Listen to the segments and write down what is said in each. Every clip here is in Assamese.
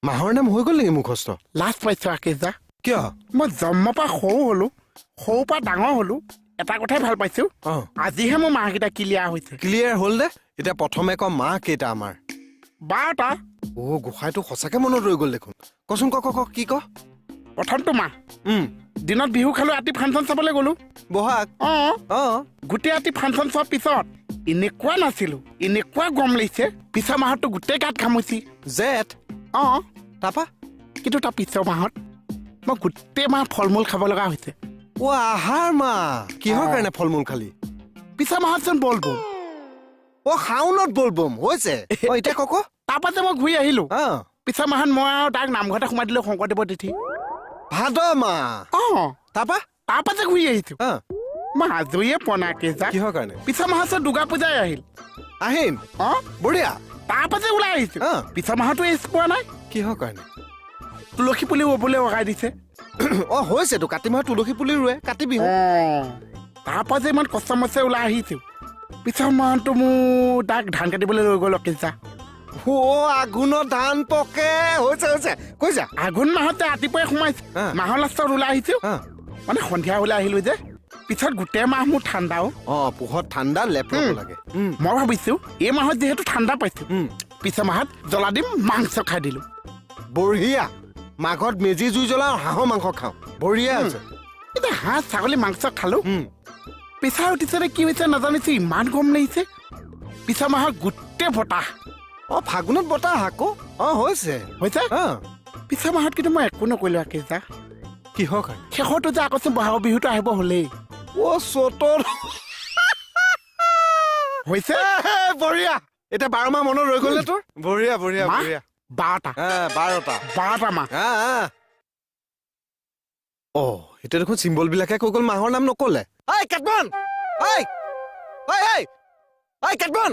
মাহৰ নাম হৈ গ'ল নেকি মুখস্থ? লাজ পাইছো আকেজা। কিয়? মই জন্মৰ পৰা সৰু হলো, সৰুৰ পৰা ডাঙৰ হলো, এটা কথাই ভাল পাইছো, আজিহে মোৰ মাহকেইটা ক্লিয়াৰ হৈছে। ক্লিয়াৰ হ'ল দে। এতিয়া প্ৰথমে ক মাহ কেইটা আমাৰ? 12টা। গোসাঁইটো সঁচাকে মনত ৰৈ গ'ল দেখোন। কচোন ক কি ক? প্ৰথমটো মাহ দিনত বিহু খালো, ৰাতি ফাংচন চাবলৈ গলো। বহাগ। গোটেই ৰাতি ফাংচন চোৱাৰ পিছত এনেকুৱা নাছিলো, এনেকুৱা গৰম লাগিছে, পিছৰ মাহতো গোটেই গাত ঘামুচি। জেঠ। তাৰপা? কিন্তু তাৰ পিছৰ মাহত মই গোটেই মাহ ফল মূল খাব লগা হৈছে। আহাৰ মাহ। কিহৰ কাৰণে ফল মূল খালি? পিছৰ মাহত চোন বলবম। শাওনত বলবম হৈছে। এতিয়া ক তাৰপা যে মই ঘূৰি আহিলো, পিছৰ মাহত মই আৰু তাক নামঘৰতে সোমাই দিলো শংকৰদেৱৰ তিথি। ভাদ মাহ। তাৰপা যে ঘূৰি আহিছো, মই আজৰিয়ে পনা কেজা। কিহৰ কাৰণে? পিছৰ মাহত দুৰ্গা পূজাই আহিল। আহিন। বঢ়িয়া। তাৰপা যে ওলাই আহিছো, পিছৰ মাহতো এজ পোৱা নাই। কিহৰ কাৰণে? তুলসী পুলি ৰুবলৈ লগাই দিছে। হৈছেতো, কাতি মাহত তুলসী পুলি ৰুৱে, কাতি বিহু। তাৰপা যে ইমান কষ্ট মষ্টে ওলাই আহিছো, পিছৰ মাহতো মোৰ তাক ধান কাটিবলৈ লৈ গ'ল কেজা। আঘোণত ধান পকে। হৈছে কৈছা। আঘোণ মাহত যে ৰাতিপুৱাই সোমাইছো, মাহৰ লাষ্টত ওলাই আহিছো, মানে সন্ধিয়া ওলাই আহিলো যে, পিছত গোটেই মাহ মোৰ ঠাণ্ডাও। পোহত ঠাণ্ডা লেপ লাগে। মই ভাবিছো এই মাহত যিহেতু ঠাণ্ডা পাইছো, পিছৰ মাহত জ্বলা দিম, মাংস খাই দিলো। বঢ়িয়া। মাঘত মেজি জুই জ্বলাও, হাঁহৰ মাংস খাওঁ। বঢ়িয়া আছে। এতিয়া হাঁহ ছাগলী মাংস খালো, পিছাৰ উঠিছে নে কি হৈছে নাজানিছো, ইমান গৰম লাগিছে। পিছৰ মাহত গোটেই বতাহ। ফাগুনত বতাহ আকৌ। হৈছে পিছৰ মাহত কিন্তু মই একো নকৰিলো আকেজা। কিহৰ কাৰণে? শেষৰটো যে আকৌ বহাগৰ বিহুটো আহিব হলেই। চতৰ হৈছে। বঢ়িয়া। এতিয়া 12 মাহ মনত ৰৈ গ'ল নে তোৰ? বঢ়িয়া বঢ়িয়া বঢ়িয়া। 12টা। 12টা মাহ। এতিয়া দেখোন চিম্বল বিলাকে কৈ গ'ল, মাহৰ নাম নকলে। কেতমন, কেতমন,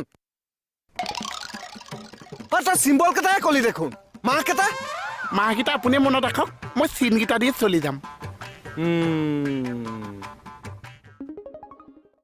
তই চিম্বল কেইটাই কলি দেখোন। মাহকেইটা আপুনি মনত ৰাখক, মই চিনকেইটা দিয়ে চলি যাম।